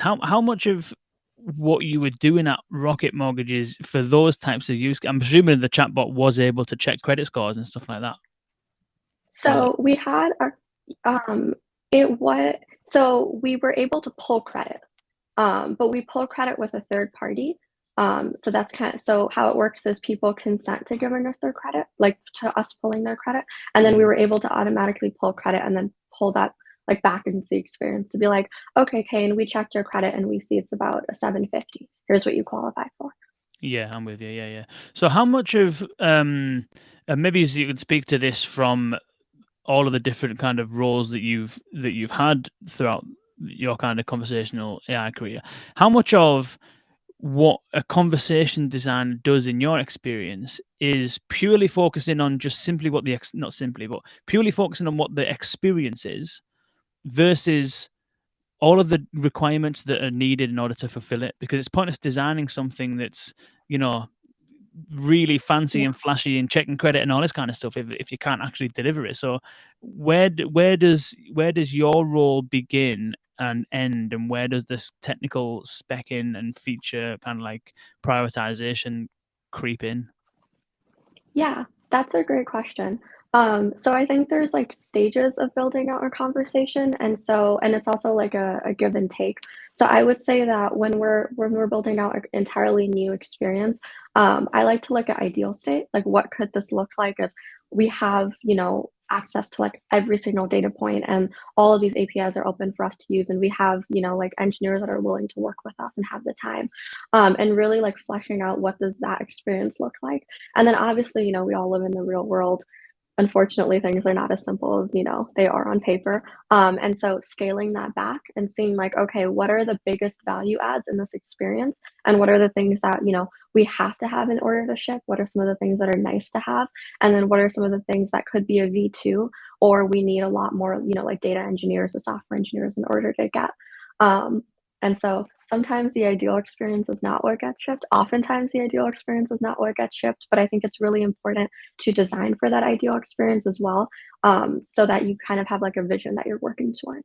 How much of what you were doing at Rocket Mortgages for those types of use, I'm presuming the chatbot was able to check credit scores and stuff like that, was it? So we had our it was so we were able to pull credit. But we pull credit with a third party. So that's kind of so how it works is people consent to giving us their credit, like to us pulling their credit, and then we Mm. were able to automatically pull credit and then pull that like back into the experience to be like, okay, Kane, we checked your credit and we see it's about a 750. Here's what you qualify for. Yeah, I'm with you. Yeah, yeah. So how much of maybe you could speak to this from all of the different kind of roles that you've had throughout your kind of conversational AI career. How much of what a conversation designer does in your experience is purely focusing on just simply what the not simply, but purely focusing on what the experience is versus all of the requirements that are needed in order to fulfill it? Because it's pointless designing something that's, you know, really fancy Yeah. and flashy and checking credit and all this kind of stuff if you can't actually deliver it. So where does your role begin and end, and where does this technical specking and feature kind of like prioritization creep in? Yeah, that's a great question. So I think there's like stages of building out a conversation, and it's also like a give and take. So I would say that when we're building out an entirely new experience, I like to look at ideal state, like what could this look like if we have, access to like every single data point and all of these APIs are open for us to use, and we have, like engineers that are willing to work with us and have the time, and really like fleshing out what does that experience look like. And then obviously, we all live in the real world. Unfortunately, things are not as simple as, they are on paper. And so scaling that back and seeing like, okay, what are the biggest value adds in this experience? And what are the things that, we have to have in order to ship? What are some of the things that are nice to have? And then what are some of the things that could be a V2 or we need a lot more, like data engineers or software engineers in order to get. Um, and so sometimes the ideal experience is not what gets shipped. Oftentimes the ideal experience is not what gets shipped, but I think it's really important to design for that ideal experience as well, so that you kind of have like a vision that you're working towards.